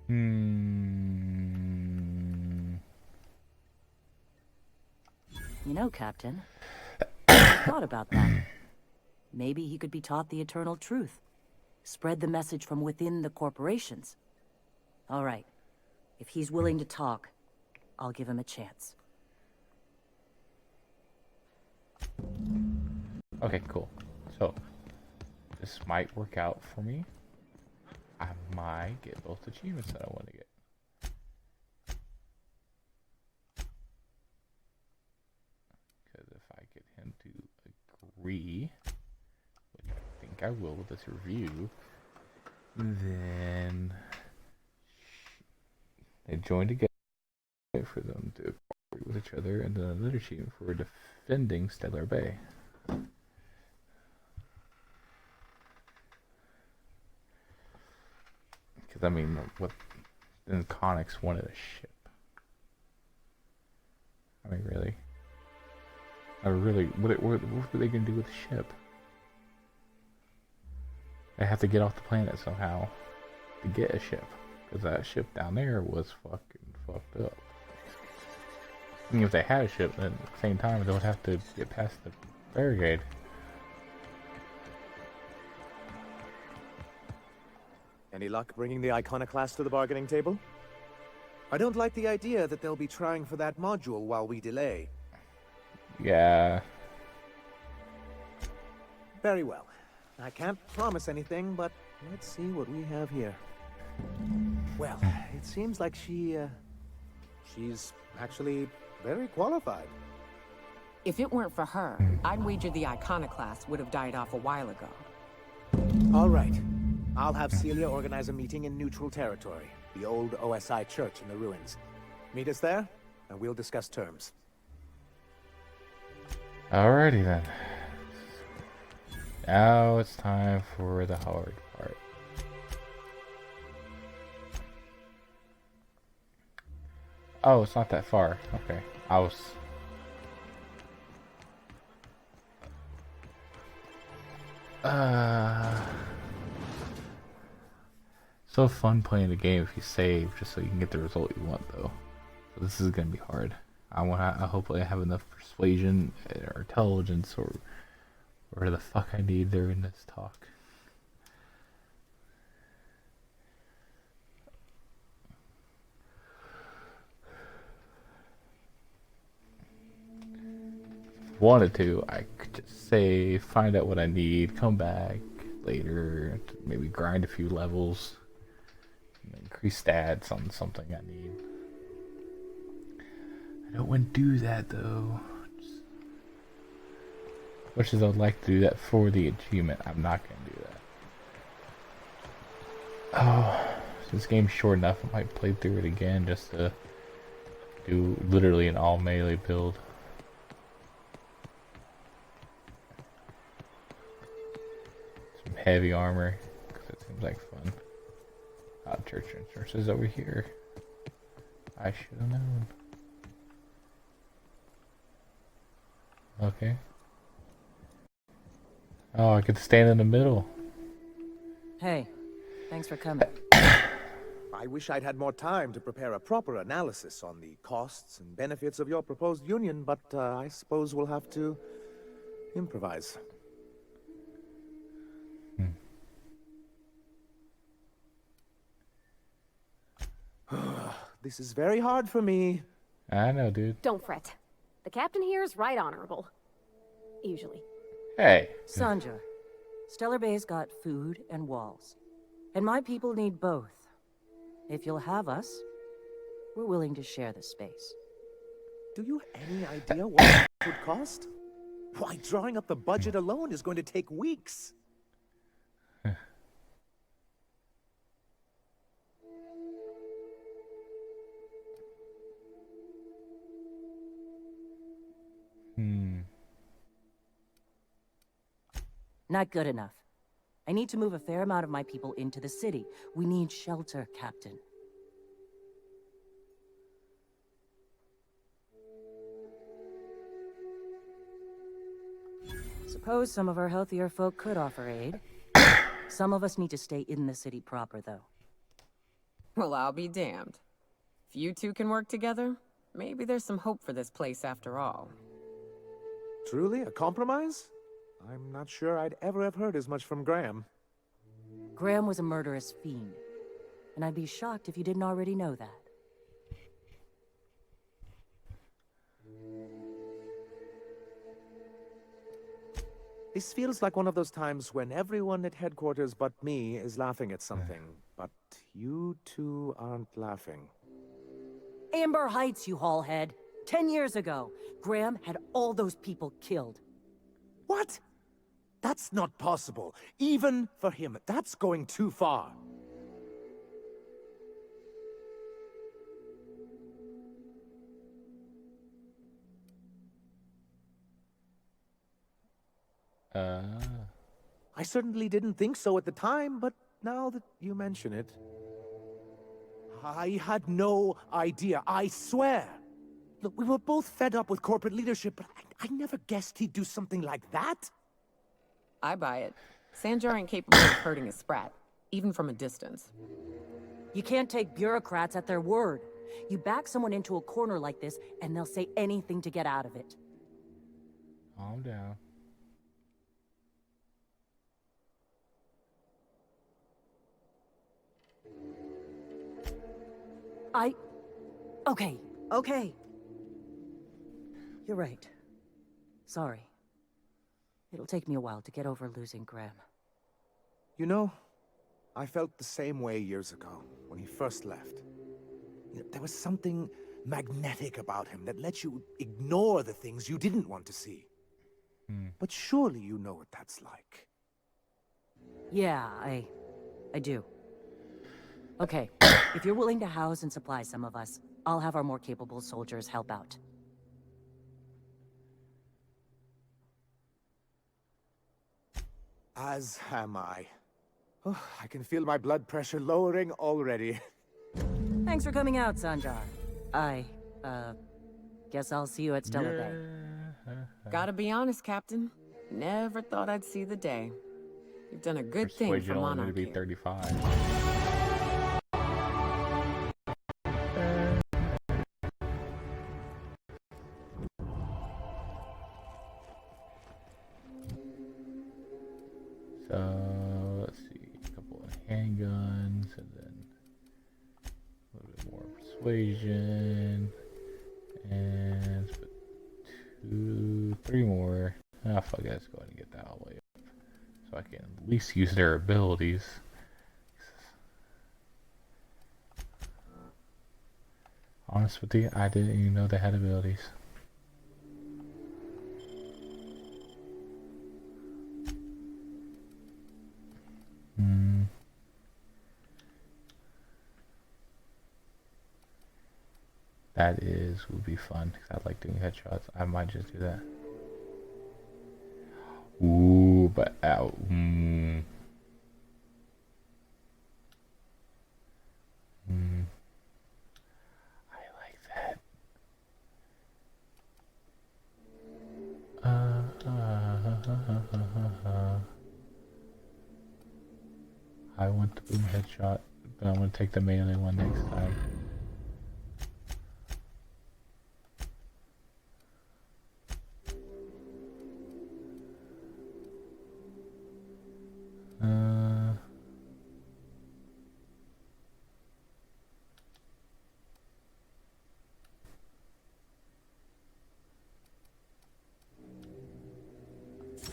You know, Captain, I thought about that. Maybe he could be taught the eternal truth. Spread the message from within the corporations. All right. If he's willing to talk, I'll give him a chance. Okay, cool. So, this might work out for me. I might get both achievements that I want to get. Because if I get him to agree, which I think I will with this review, then they join together for them to cooperate with each other, and then another achievement for defending Stellar Bay. I mean, what? Then Connix wanted a ship. I mean, really? What were they gonna do with the ship? They have to get off the planet somehow to get a ship, because that ship down there was fucking fucked up. I mean, if they had a ship, then at the same time they would have to get past the barricade. Any luck bringing the Iconoclast to the bargaining table? I don't like the idea that they'll be trying for that module while we delay. Yeah. Very well. I can't promise anything, but let's see what we have here. Well, it seems like she's actually very qualified. If it weren't for her, I'd wager the Iconoclast would have died off a while ago. All right. I'll have Celia organize a meeting in neutral territory, the old OSI church in the ruins. Meet us there, and we'll discuss terms. Alrighty then. Now it's time for the hard part. Oh, it's not that far. Okay. I was... So fun playing the game if you save just so you can get the result you want, though. So this is gonna be hard. I hopefully I have enough persuasion or intelligence or whatever the fuck I need during this talk. Wanted to, I could just save, find out what I need, come back later, maybe grind a few levels, increase stats on something I need. I don't want to do that though. Much as I'd like to do that for the achievement, I'm not going to do that. Oh, this game's short enough, I might play through it again just to do literally an all melee build. Some heavy armor, because it seems like fun. Church entrance is over here. I should have known. Okay. Oh, I get to stand in the middle. Hey, thanks for coming. I wish I'd had more time to prepare a proper analysis on the costs and benefits of your proposed union, but I suppose we'll have to improvise. This is very hard for me. I know, dude. Don't fret. The captain here is right honorable. Usually. Hey. Sanjar, Stellar Bay's got food and walls. And my people need both. If you'll have us, we're willing to share the space. Do you have any idea what it would cost? Why, drawing up the budget alone is going to take weeks. Not good enough. I need to move a fair amount of my people into the city. We need shelter, Captain. Suppose some of our healthier folk could offer aid. Some of us need to stay in the city proper, though. Well, I'll be damned. If you two can work together, maybe there's some hope for this place after all. Truly, a compromise? I'm not sure I'd ever have heard as much from Graham. Graham was a murderous fiend, and I'd be shocked if you didn't already know that. This feels like one of those times when everyone at headquarters but me is laughing at something, but you two aren't laughing. Amber Heights, you haulhead. 10 years ago, Graham had all those people killed. What? That's not possible. Even for him, that's going too far. I certainly didn't think so at the time, but now that you mention it... I had no idea, I swear. Look, we were both fed up with corporate leadership, but I never guessed he'd do something like that. I buy it. Sanjar ain't capable of hurting a sprat, even from a distance. You can't take bureaucrats at their word. You back someone into a corner like this, and they'll say anything to get out of it. Calm down. Okay. You're right. Sorry. It'll take me a while to get over losing Graham. You know, I felt the same way years ago, when he first left. You know, there was something magnetic about him that let you ignore the things you didn't want to see. But surely you know what that's like. Yeah, I do. Okay, if you're willing to house and supply some of us, I'll have our more capable soldiers help out. As am I. Oh, I can feel my blood pressure lowering already. Thanks for coming out, Sanjar. Guess I'll see you at Stellar Bay. Gotta be honest, Captain. Never thought I'd see the day. You've done a good thing Persuade for you only to Monarch be here. 35. So let's see, a couple of handguns, and then a little bit more persuasion, and let's put 3 more. Ah, fuck it, let's go ahead and get that all the way up, so I can at least use their abilities. Honest with you, I didn't even know they had abilities. That would be fun, because I like doing headshots. I might just do that. Ooh, but ow. I like that. I want the boom headshot, but I'm gonna take the melee one next time.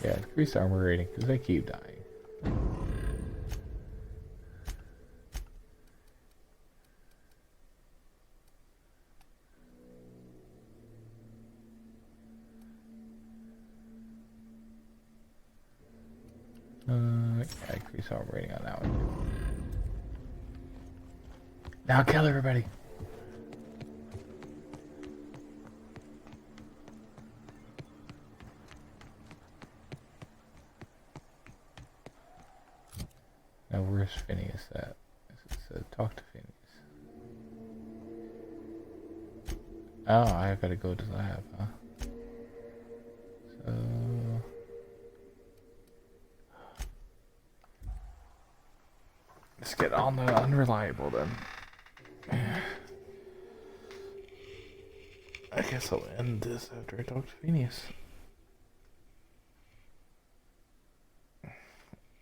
Yeah, increase armor rating, because they keep dying. Yeah, increase armor rating on that one too. Now kill everybody! Now where's Phineas at? It said talk to Phineas. Oh, I gotta go to the lab, huh? So... let's get on the unreliable then. I guess I'll end this after I talk to Phineas.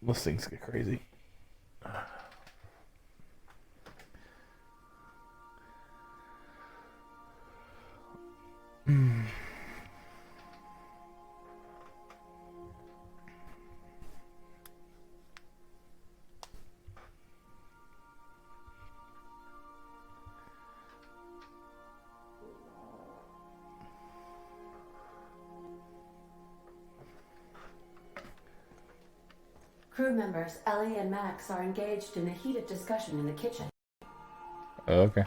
Those things get crazy. Crew members Ellie and Max are engaged in a heated discussion in the kitchen. Okay.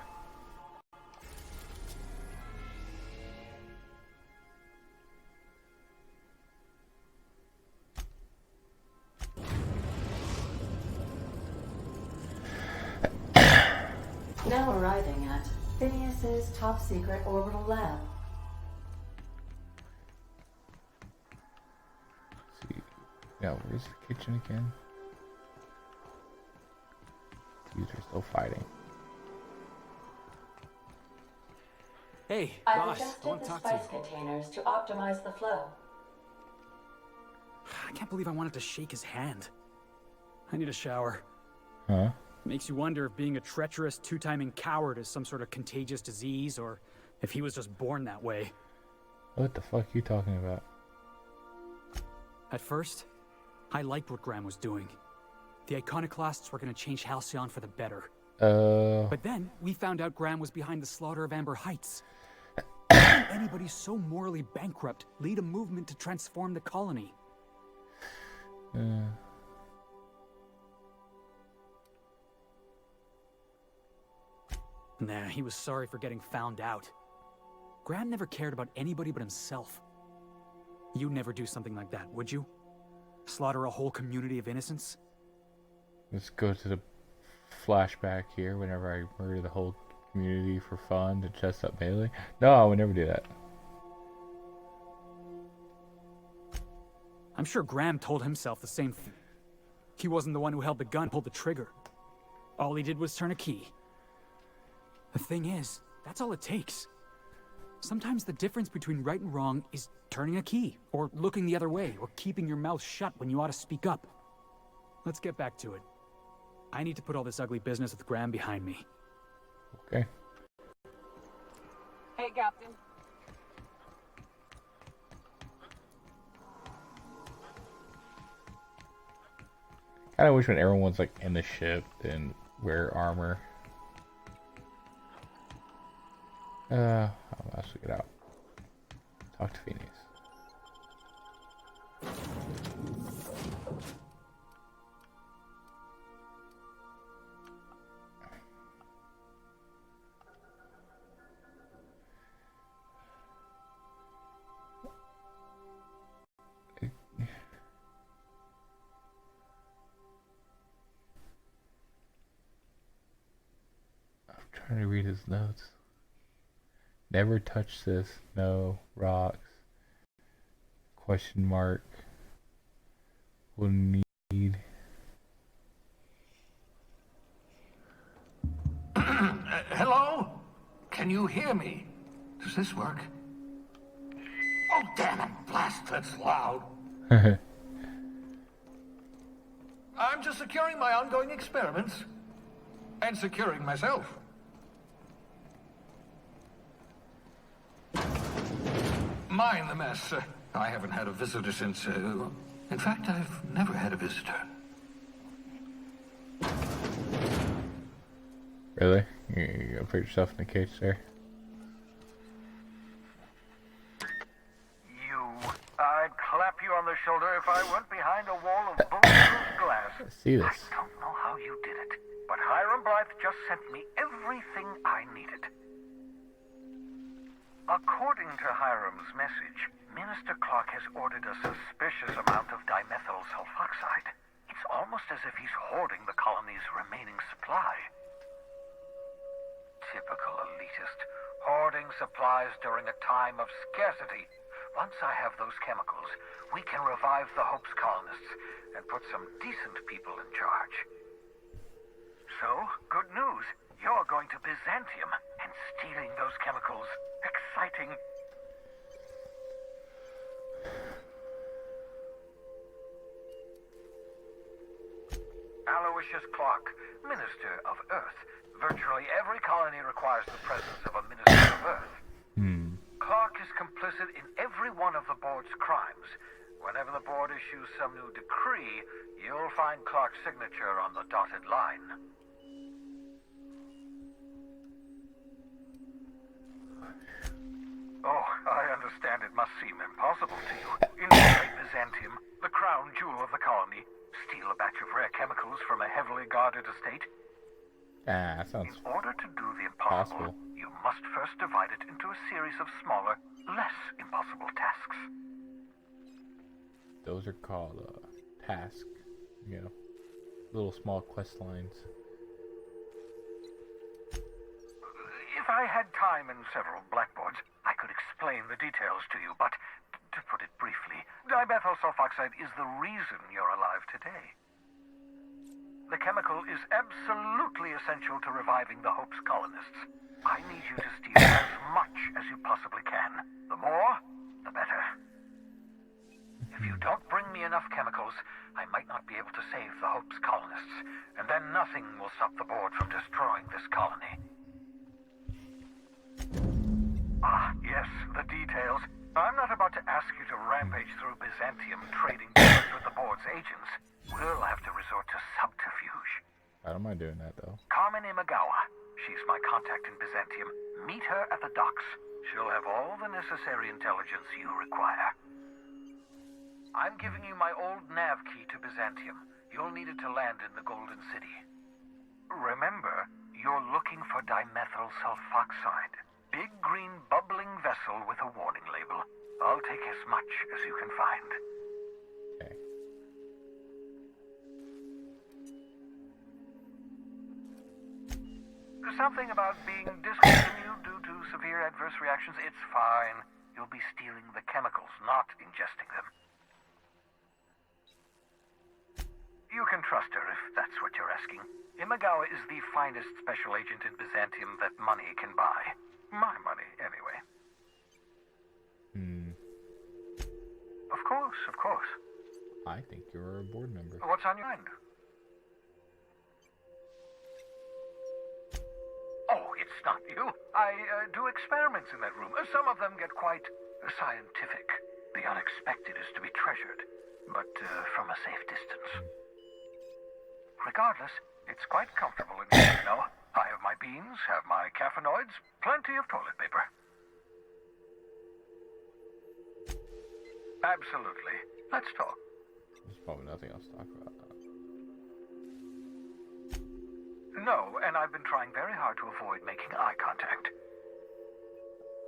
Now arriving at Phineas's top secret orbital lab. Let's see. Yeah, where's the kitchen again? These are still fighting. Hey, I've boss, I adjusted want the to talk to spice you. containers to optimize the flow. I can't believe I wanted to shake his hand. I need a shower. Huh? Makes you wonder if being a treacherous, two-timing coward is some sort of contagious disease, or if he was just born that way. What the fuck are you talking about? At first, I liked what Graham was doing. The Iconoclasts were going to change Halcyon for the better. But then, we found out Graham was behind the slaughter of Amber Heights. How can anybody so morally bankrupt lead a movement to transform the colony? Nah, he was sorry for getting found out. Graham never cared about anybody but himself. You'd never do something like that, would you? Slaughter a whole community of innocents? Let's go to the flashback here whenever I murder the whole community for fun to chest up Bailey. No, I would never do that. I'm sure Graham told himself the same thing. He wasn't the one who held the gun, pulled the trigger. All he did was turn a key. The thing is, that's all it takes. Sometimes the difference between right and wrong is turning a key, or looking the other way, or keeping your mouth shut when you ought to speak up. Let's get back to it. I need to put all this ugly business with Graham behind me. Okay. Hey, Captain. Kinda wish when everyone's like in the ship and wear armor. How else we get out? Talk to Phineas. I'm trying to read his notes. Never touch this. No rocks. Question mark. Will need. Hello? Can you hear me? Does this work? Oh, damn it. Blast, that's loud. I'm just securing my ongoing experiments. And securing myself. Mind the mess. I haven't had a visitor since, in fact, I've never had a visitor. Really? You gonna put yourself in the cage there? I'd clap you on the shoulder if I went behind a wall of bulletproof glass. I see this. I don't know how you did it, but Hiram Blythe just sent me everything I needed. According to Hiram's message, Minister Clark has ordered a suspicious amount of dimethyl sulfoxide. It's almost as if he's hoarding the colony's remaining supply. Typical elitist, hoarding supplies during a time of scarcity. Once I have those chemicals, we can revive the Hope's colonists and put some decent people in charge. So, good news. You're going to Byzantium, and stealing those chemicals. Exciting. Aloysius Clark, Minister of Earth. Virtually every colony requires the presence of a Minister of Earth. Clark is complicit in every one of the board's crimes. Whenever the board issues some new decree, you'll find Clark's signature on the dotted line. Oh, I understand it must seem impossible to you. Infiltrate Byzantium, the crown jewel of the colony, steal a batch of rare chemicals from a heavily guarded estate. That sounds In order to do the impossible, you must first divide it into a series of smaller, less impossible tasks. Those are called tasks, you know, little small quest lines. I had time and several blackboards, I could explain the details to you, but to put it briefly, dimethyl sulfoxide is the reason you're alive today. The chemical is absolutely essential to reviving the Hope's colonists. I need you to steal as much as you possibly can. The more, the better. If you don't bring me enough chemicals, I might not be able to save the Hope's colonists, and then nothing will stop the board from destroying this colony. Ah, yes, the details. I'm not about to ask you to rampage through Byzantium trading deals with the board's agents. We'll have to resort to subterfuge. I don't mind doing that, though. Carmen Imagawa. She's my contact in Byzantium. Meet her at the docks. She'll have all the necessary intelligence you require. I'm giving you my old nav key to Byzantium. You'll need it to land in the Golden City. Remember, you're looking for dimethyl sulfoxide. Big green bubbling vessel with a warning label. I'll take as much as you can find. Okay. Something about being discontinued due to severe adverse reactions. It's fine. You'll be stealing the chemicals, not ingesting them. You can trust her if that's what you're asking. Imagawa is the finest special agent in Byzantium that money can buy. My money, anyway. Of course, of course. I think you're a board member. What's on your mind? Oh, it's not you. I do experiments in that room. Some of them get quite scientific. The unexpected is to be treasured, but from a safe distance. Regardless, it's quite comfortable in here, you know. I have my beans, have my caffeinoids, plenty of toilet paper. Absolutely. Let's talk. There's probably nothing else to talk about. No, and I've been trying very hard to avoid making eye contact.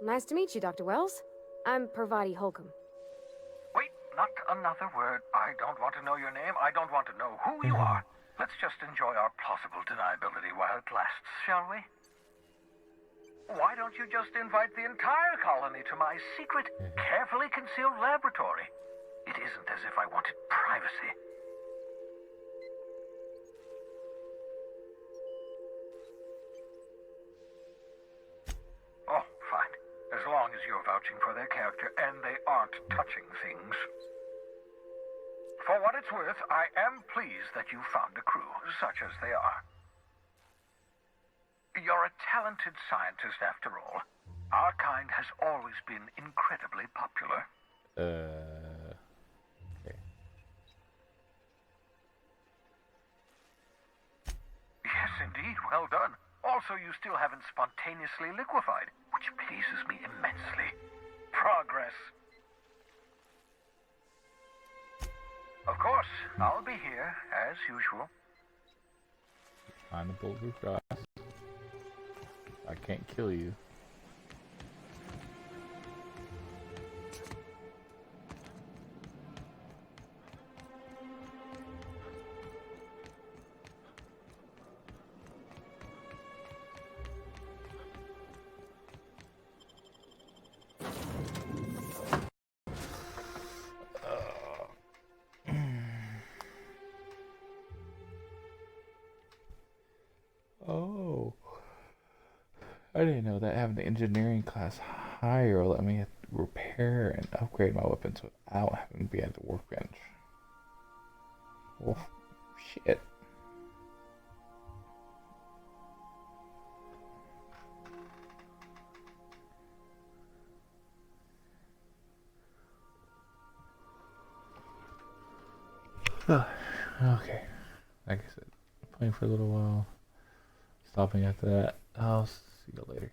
Nice to meet you, Dr. Wells. I'm Parvati Holcomb. Wait, not another word. I don't want to know your name. I don't want to know who you are. Let's just enjoy our plausible deniability while it lasts, shall we? Why don't you just invite the entire colony to my secret, carefully concealed laboratory? It isn't as if I wanted privacy. Oh, fine. As long as you're vouching for their character and they aren't touching things. For what it's worth, I am pleased that you found a crew, such as they are. You're a talented scientist, after all. Our kind has always been incredibly popular. Okay. Yes, indeed. Well done. Also, you still haven't spontaneously liquefied, which pleases me immensely. Progress. Of course, I'll be here, as usual. On the bulletproof glass. I can't kill you. Oh, I didn't know that having the engineering class higher let me repair and upgrade my weapons without having to be at the workbench. Well, shit. Okay, like I said, playing for a little while, stopping after that. I'll see you later.